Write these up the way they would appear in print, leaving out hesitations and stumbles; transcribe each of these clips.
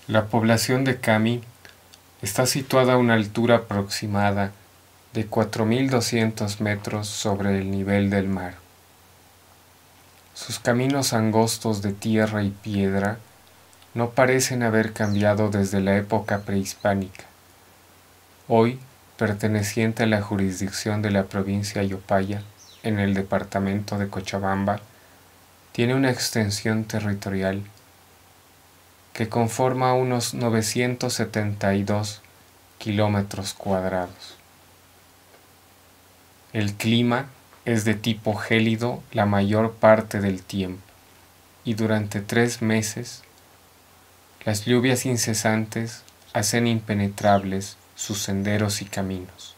La población de Cami está situada a una altura aproximada de 4.200 metros sobre el nivel del mar. Sus caminos angostos de tierra y piedra no parecen haber cambiado desde la época prehispánica. Hoy, perteneciente a la jurisdicción de la provincia Ayopaya, en el departamento de Cochabamba, tiene una extensión territorial que conforma unos 972 kilómetros cuadrados. El clima es de tipo gélido la mayor parte del tiempo y durante 3 meses las lluvias incesantes hacen impenetrables sus senderos y caminos.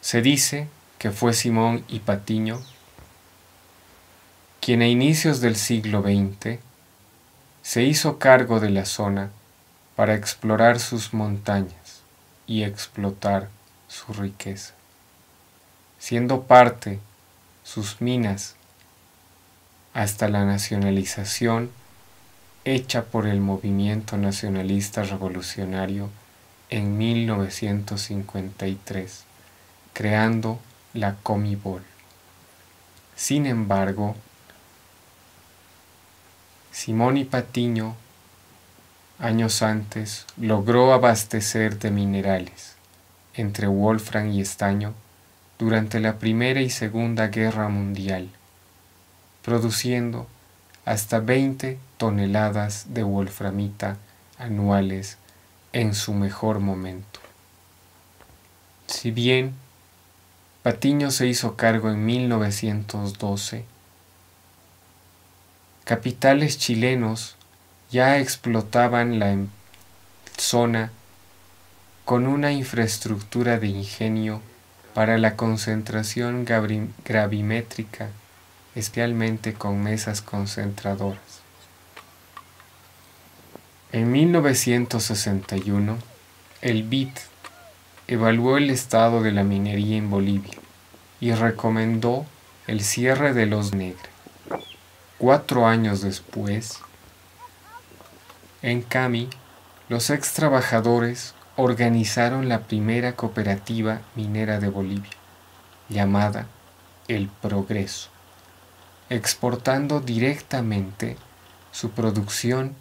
Se dice que fue Simón y Patiño quien a inicios del siglo XX se hizo cargo de la zona para explorar sus montañas y explotar su riqueza, siendo parte sus minas hasta la nacionalización hecha por el movimiento nacionalista revolucionario en 1953, creando la Comibol. Sin embargo, Simón y Patiño, años antes, logró abastecer de minerales, entre wolfram y estaño, durante la Primera y Segunda Guerra Mundial, produciendo hasta 20 toneladas de wolframita anuales en su mejor momento. Si bien Patiño se hizo cargo en 1912, capitales chilenos ya explotaban la zona con una infraestructura de ingenio para la concentración gravimétrica, especialmente con mesas concentradoras. En 1961, el BID evaluó el estado de la minería en Bolivia y recomendó el cierre de Los Negros. 4 años después, en Cami, los ex trabajadores organizaron la primera cooperativa minera de Bolivia, llamada El Progreso, exportando directamente su producción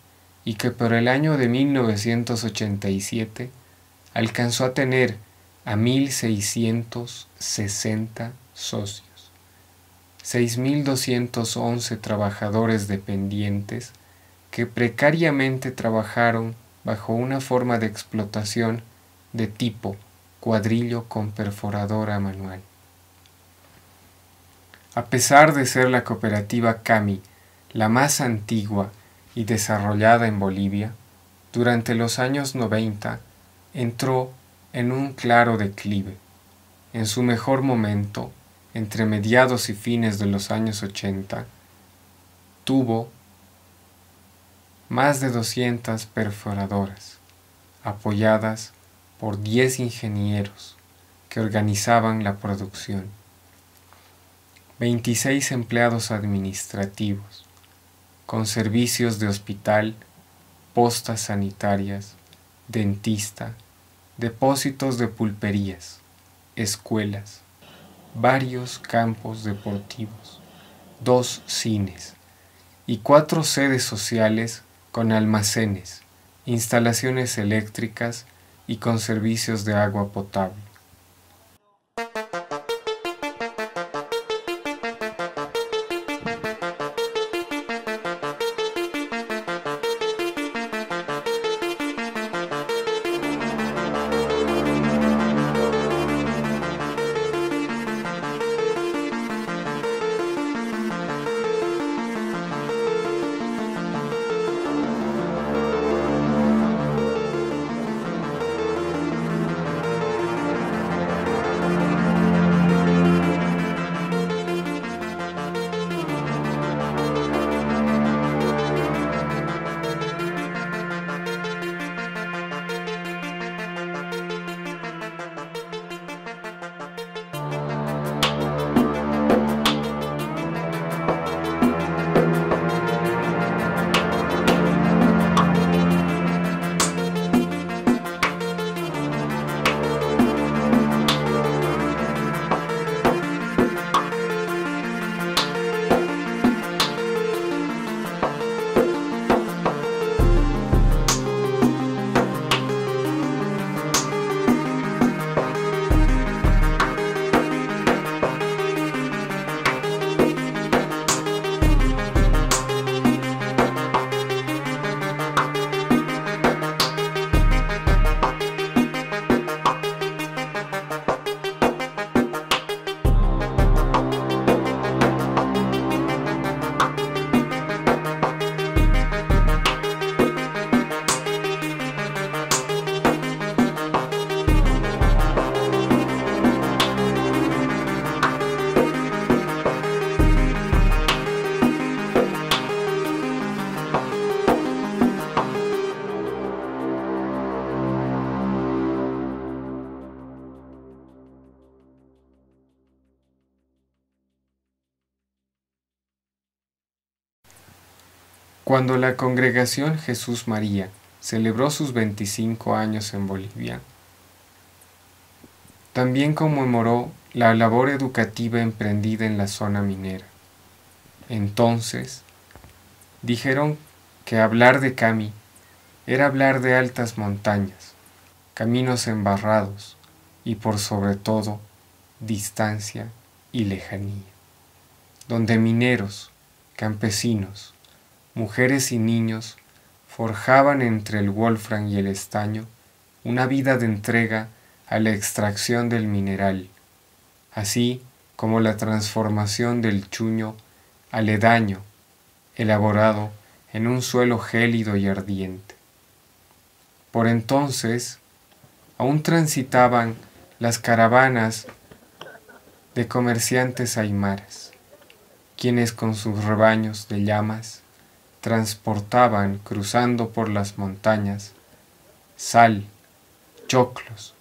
y que por el año de 1987 alcanzó a tener a 1.660 socios, 6.211 trabajadores dependientes que precariamente trabajaron bajo una forma de explotación de tipo cuadrillo con perforadora manual. A pesar de ser la cooperativa Cami la más antigua y desarrollada en Bolivia, durante los años 90 entró en un claro declive. En su mejor momento, entre mediados y fines de los años 80, tuvo más de 200 perforadoras, apoyadas por 10 ingenieros que organizaban la producción, 26 empleados administrativos, con servicios de hospital, postas sanitarias, dentista, depósitos de pulperías, escuelas, varios campos deportivos, 2 cines y 4 sedes sociales con almacenes, instalaciones eléctricas y con servicios de agua potable. Cuando la Congregación Jesús María celebró sus 25 años en Bolivia, también conmemoró la labor educativa emprendida en la zona minera. Entonces, dijeron que hablar de Cami era hablar de altas montañas, caminos embarrados y por sobre todo distancia y lejanía, donde mineros, campesinos, mujeres y niños forjaban entre el wolfram y el estaño una vida de entrega a la extracción del mineral, así como la transformación del chuño aledaño, elaborado en un suelo gélido y ardiente. Por entonces, aún transitaban las caravanas de comerciantes aymaras, quienes con sus rebaños de llamas transportaban, cruzando por las montañas, sal, choclos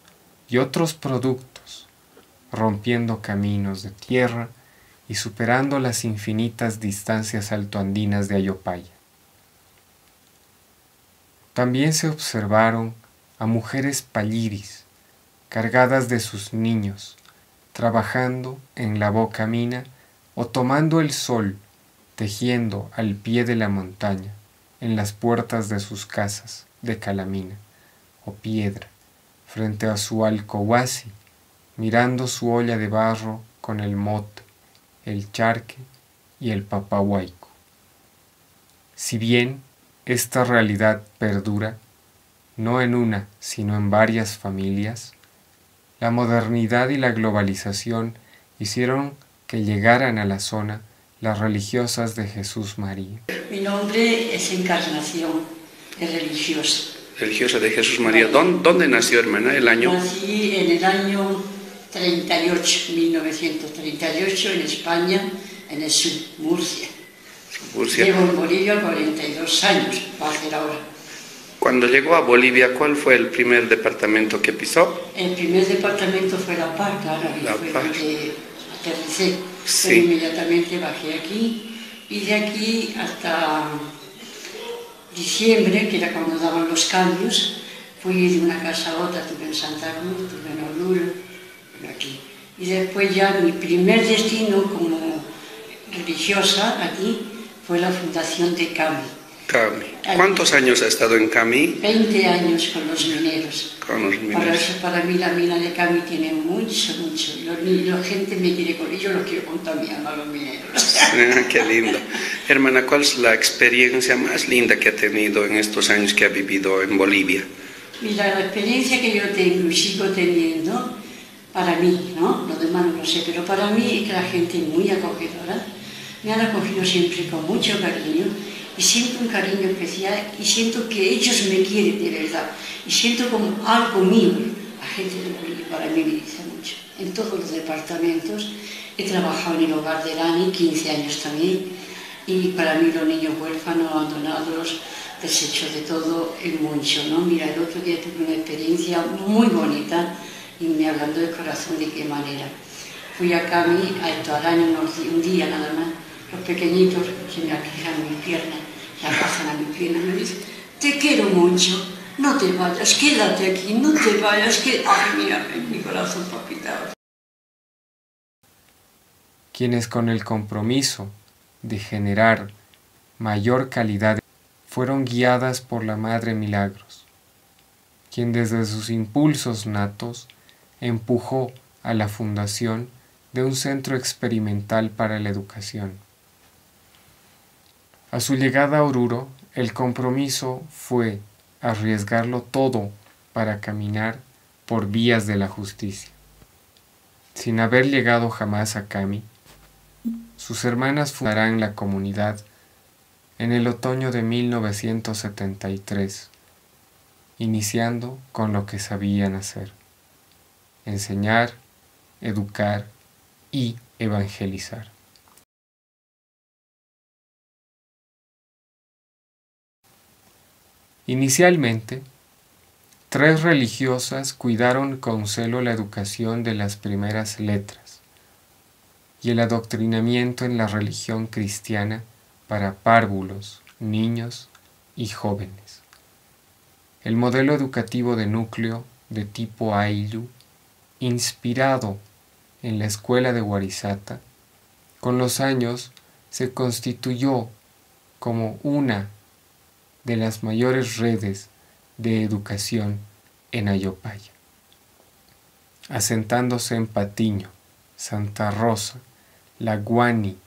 y otros productos, rompiendo caminos de tierra y superando las infinitas distancias altoandinas de Ayopaya. También se observaron a mujeres palliris, cargadas de sus niños, trabajando en la boca mina o tomando el sol, tejiendo al pie de la montaña, en las puertas de sus casas de calamina o piedra, frente a su alcohuasi, mirando su olla de barro con el mote, el charque y el papahuaico. Si bien esta realidad perdura, no en una, sino en varias familias, la modernidad y la globalización hicieron que llegaran a la zona las religiosas de Jesús María. Mi nombre es Encarnación, es religiosa. Religiosa de Jesús María. ¿Dónde nació, hermana? ¿El año? Nací en el año 38, 1938, en España, en el sur, Murcia. Llevo en Bolivia 42 años, va a ser ahora. Cuando llegó a Bolivia, ¿cuál fue el primer departamento que pisó? El primer departamento fue La Paz, claro, y fue donde aterricé. Sí. Pero inmediatamente bajé aquí, y de aquí hasta diciembre, que era cuando daban los cambios, fui de una casa a otra, estuve en Santa Cruz, estuve en Oruro, aquí. Y después ya mi primer destino como religiosa aquí fue la fundación de Cami. Cami. ¿Cuántos años ha estado en Cami? 20 años con los mineros. Con los mineros. Para mí la mina de Cami tiene mucho. La gente me quiere con ellos, los quiero con toda mi alma, los mineros. Qué lindo. Hermana, ¿cuál es la experiencia más linda que ha tenido en estos años que ha vivido en Bolivia? Mira, la experiencia que yo tengo y sigo teniendo, para mí, ¿no? Los demás no lo sé, pero para mí es que la gente es muy acogedora. Me han acogido siempre con mucho cariño y siento un cariño especial y siento que ellos me quieren de verdad y siento como algo mío. La gente de Bolivia para mí me dice mucho. En todos los departamentos he trabajado en el hogar de Lani, 15 años también, y para mí los niños huérfanos, abandonados, desechos de todo, es mucho, ¿no? Mira, el otro día tuve una experiencia muy bonita y me hablando del corazón de qué manera. Fui a Cami a esto al año, un día nada más. Los pequeñitos se me aquejan mis piernas, se pasan a mis piernas y me dicen: te quiero mucho, no te vayas, quédate aquí, no te vayas, que... Ay, mira, mi corazón palpitaba. Quienes con el compromiso de generar mayor calidad fueron guiadas por la Madre Milagros, quien desde sus impulsos natos empujó a la fundación de un centro experimental para la educación. A su llegada a Oruro, el compromiso fue arriesgarlo todo para caminar por vías de la justicia. Sin haber llegado jamás a Cami, sus hermanas fundarán la comunidad en el otoño de 1973, iniciando con lo que sabían hacer: enseñar, educar y evangelizar. Inicialmente, 3 religiosas cuidaron con celo la educación de las primeras letras y el adoctrinamiento en la religión cristiana para párvulos, niños y jóvenes. El modelo educativo de núcleo de tipo Ayllu, inspirado en la escuela de Warisata, con los años se constituyó como una de las mayores redes de educación en Ayopaya, asentándose en Patiño, Santa Rosa, La Guani,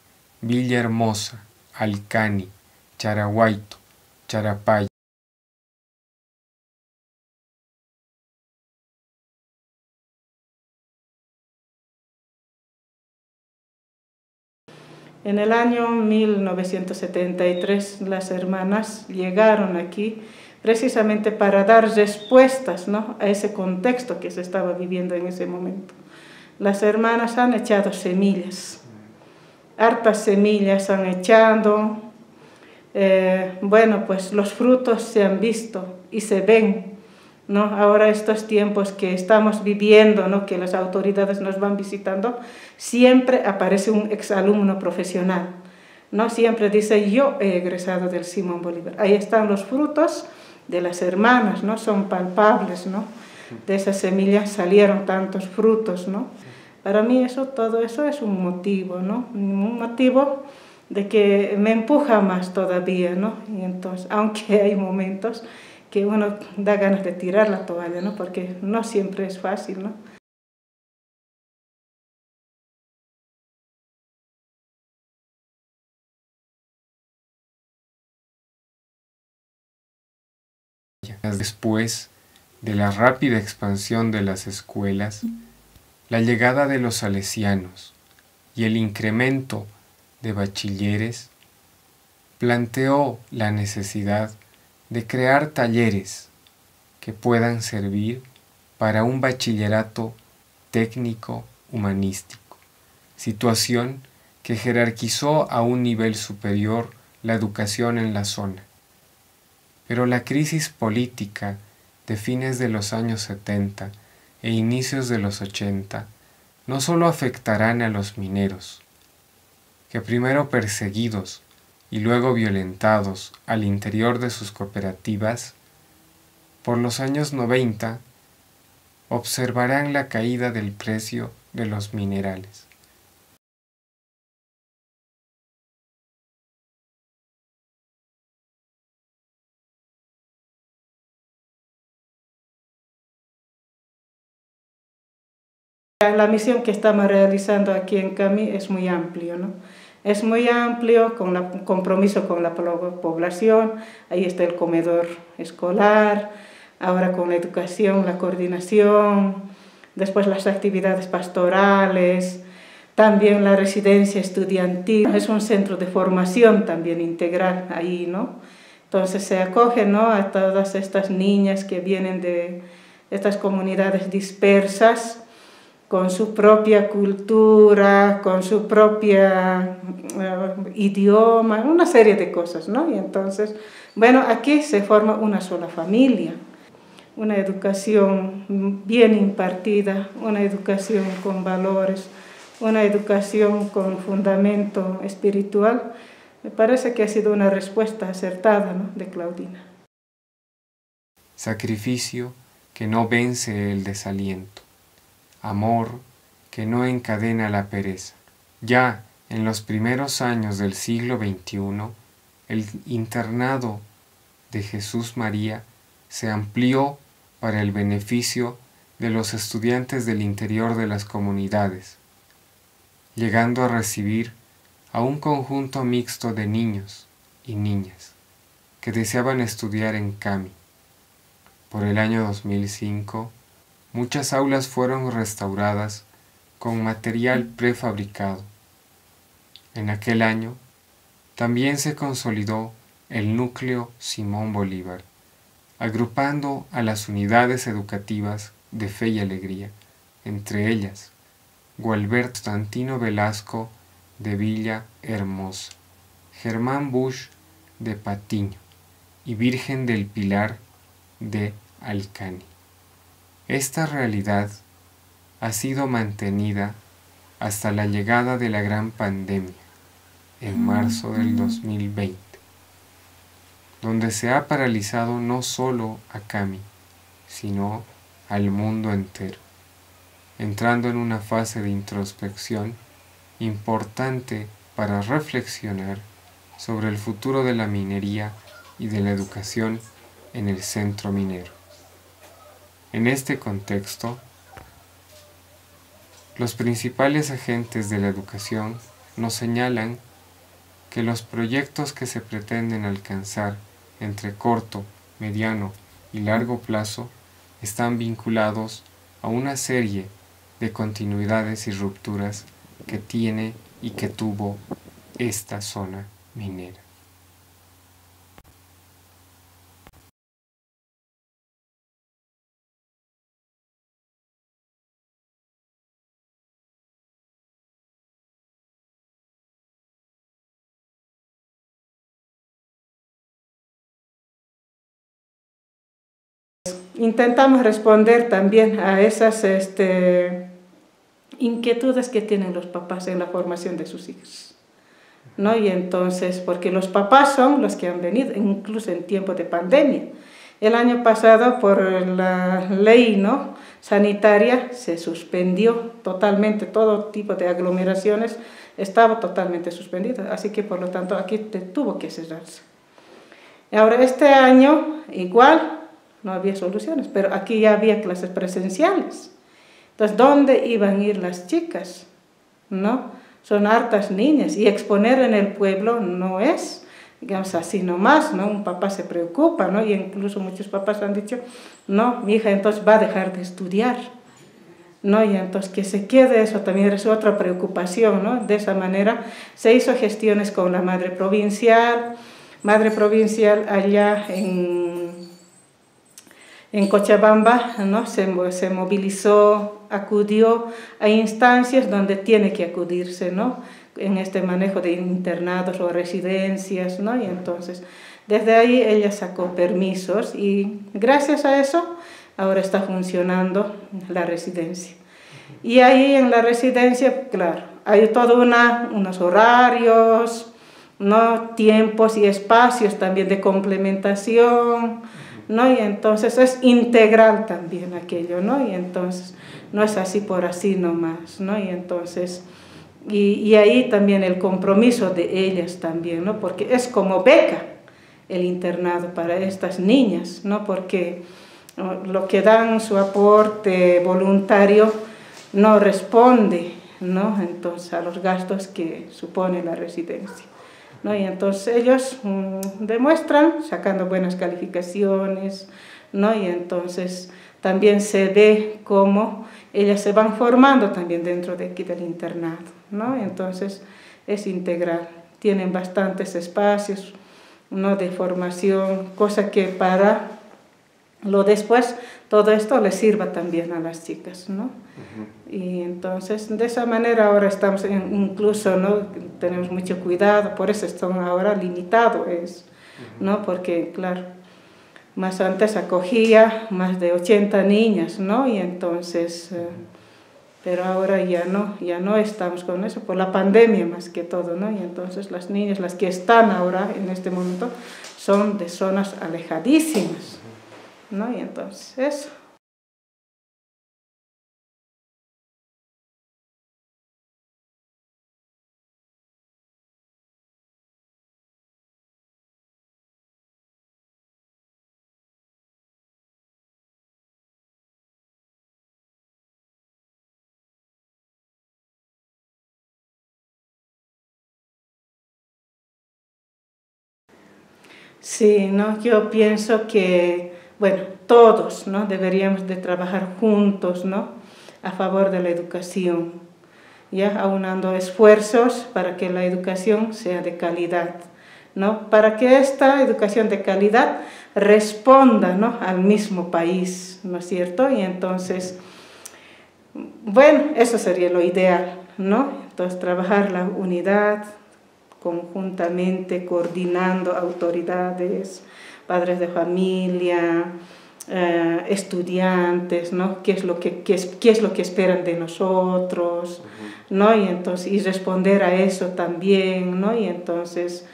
Villahermosa, Alcani, Charaguaito, Charapaya. En el año 1973 las hermanas llegaron aquí precisamente para dar respuestas, ¿no?, a ese contexto que se estaba viviendo en ese momento. Las hermanas han echado semillas, hartas semillas han echado. Bueno, pues los frutos se han visto y se ven, ¿no? Ahora estos tiempos que estamos viviendo, ¿no?, que las autoridades nos van visitando, siempre aparece un exalumno profesional, ¿no? Siempre dice: yo he egresado del Simón Bolívar. Ahí están los frutos de las hermanas, ¿no? Son palpables, ¿no? De esas semillas salieron tantos frutos, ¿no? Para mí todo eso es un motivo, ¿no? Un motivo de que me empuja más todavía, ¿no? Y entonces, aunque hay momentos que uno da ganas de tirar la toalla, ¿no?, porque no siempre es fácil, ¿no? Después de la rápida expansión de las escuelas, la llegada de los salesianos y el incremento de bachilleres planteó la necesidad de crear talleres que puedan servir para un bachillerato técnico humanístico, situación que jerarquizó a un nivel superior la educación en la zona. Pero la crisis política de fines de los años 70 e inicios de los 80 no solo afectarán a los mineros, que primero perseguidos y luego violentados al interior de sus cooperativas, por los años 90 observarán la caída del precio de los minerales. La misión que estamos realizando aquí en CAMI es muy amplio, ¿no? Es muy amplio, con compromiso con la población. Ahí está el comedor escolar, ahora con la educación, la coordinación, después las actividades pastorales, también la residencia estudiantil. Es un centro de formación también integral ahí, ¿no? Entonces se acoge, ¿no?, a todas estas niñas que vienen de estas comunidades dispersas, con su propia cultura, con su propia idioma, una serie de cosas, ¿no? Y entonces, bueno, aquí se forma una sola familia, una educación bien impartida, una educación con valores, una educación con fundamento espiritual. Me parece que ha sido una respuesta acertada, ¿no?, de Claudina. Sacrificio que no vence el desaliento. Amor que no encadena la pereza. Ya en los primeros años del siglo XXI, el internado de Jesús María se amplió para el beneficio de los estudiantes del interior de las comunidades, llegando a recibir a un conjunto mixto de niños y niñas que deseaban estudiar en CAMI. Por el año 2005, muchas aulas fueron restauradas con material prefabricado. En aquel año también se consolidó el núcleo Simón Bolívar, agrupando a las unidades educativas de Fe y Alegría, entre ellas Gualberto Constantino Velasco de Villahermosa, Germán Busch de Patiño y Virgen del Pilar de Alcani. Esta realidad ha sido mantenida hasta la llegada de la gran pandemia en marzo del 2020. donde se ha paralizado no solo a Cami, sino al mundo entero, entrando en una fase de introspección importante para reflexionar sobre el futuro de la minería y de la educación en el centro minero. En este contexto, los principales agentes de la educación nos señalan que los proyectos que se pretenden alcanzar entre corto, mediano y largo plazo están vinculados a una serie de continuidades y rupturas que tiene y que tuvo esta zona minera. Intentamos responder también a esas inquietudes que tienen los papás en la formación de sus hijos, ¿no? Y entonces, porque los papás son los que han venido, incluso en tiempo de pandemia. El año pasado, por la ley, ¿no?, sanitaria, se suspendió totalmente todo tipo de aglomeraciones, estaba totalmente suspendido, así que por lo tanto aquí tuvo que cerrarse. Ahora este año igual no había soluciones, pero aquí ya había clases presenciales. Entonces, ¿dónde iban a ir las chicas? ¿No? Son hartas niñas y exponer en el pueblo no es, digamos, así nomás, ¿no? Un papá se preocupa, ¿no? Y incluso muchos papás han dicho, no, mi hija entonces va a dejar de estudiar, ¿no? Y entonces que se quede, eso también es otra preocupación, ¿no? De esa manera se hizo gestiones con la madre provincial allá en Cochabamba, ¿no? Se movilizó, acudió a instancias donde tiene que acudirse, ¿no?, en este manejo de internados o residencias, ¿no? Y entonces desde ahí ella sacó permisos y gracias a eso ahora está funcionando la residencia. Y ahí en la residencia, claro, hay todos unos horarios, ¿no?, tiempos y espacios también de complementación, ¿no? Y entonces es integral también aquello, ¿no? Y entonces no es así por así nomás, ¿no? Y entonces, y ahí también el compromiso de ellas también, ¿no? Porque es como beca el internado para estas niñas, ¿no? Porque lo que dan su aporte voluntario no responde, ¿no?, entonces a los gastos que supone la residencia, ¿no? Y entonces ellos demuestran sacando buenas calificaciones, ¿no? Y entonces también se ve cómo ellas se van formando también dentro de aquí del internado, ¿no? Y entonces es integral, tienen bastantes espacios, ¿no?, de formación, cosa que para lo después todo esto les sirva también a las chicas, ¿no? Y entonces de esa manera ahora estamos incluso, ¿no?, tenemos mucho cuidado, por eso están ahora limitados, ¿no? Porque claro, más antes acogía más de 80 niñas, ¿no? Y entonces, pero ahora ya no estamos con eso, por la pandemia más que todo, ¿no? Y entonces las niñas, las que están ahora en este momento, son de zonas alejadísimas, ¿no? Y entonces eso. Sí, ¿no? Yo pienso que, bueno, todos, ¿no?, deberíamos de trabajar juntos, ¿no?, a favor de la educación, ya aunando esfuerzos para que la educación sea de calidad, ¿no?, para que esta educación de calidad responda, ¿no?, al mismo país, ¿no es cierto? Y entonces, bueno, eso sería lo ideal, ¿no? Entonces trabajar la unidad conjuntamente, coordinando autoridades, padres de familia, estudiantes, ¿no? ¿Qué es lo que esperan de nosotros? ¿No? Y entonces, y responder a eso también, ¿no? Y entonces,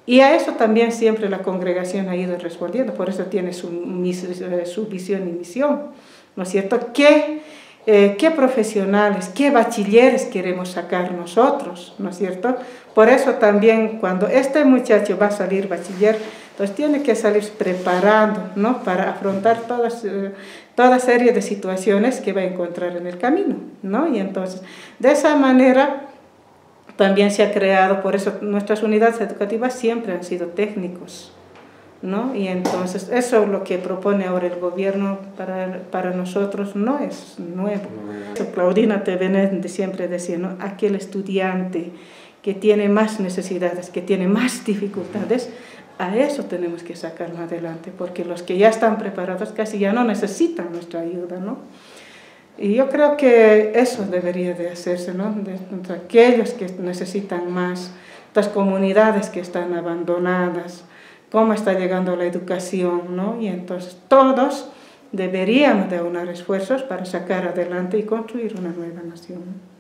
Y a eso también siempre la congregación ha ido respondiendo, por eso tiene su visión y misión, ¿no es cierto? ¿Qué profesionales, qué bachilleres queremos sacar nosotros, ¿no es cierto? Por eso también cuando este muchacho va a salir bachiller, entonces tiene que salir preparando, ¿no? Para afrontar toda serie de situaciones que va a encontrar en el camino, ¿no? Y entonces, de esa manera también se ha creado, por eso nuestras unidades educativas siempre han sido técnicos, ¿no? Y entonces eso es lo que propone ahora el gobierno para nosotros, no es nuevo. Claudina Tevenet siempre decía, ¿no? Aquel estudiante que tiene más necesidades, que tiene más dificultades, a eso tenemos que sacarlo adelante, porque los que ya están preparados casi ya no necesitan nuestra ayuda, ¿no? Y yo creo que eso debería de hacerse, ¿no? De aquellos que necesitan más, las comunidades que están abandonadas, cómo está llegando la educación, ¿no? Y entonces todos deberíamos de unir esfuerzos para sacar adelante y construir una nueva nación.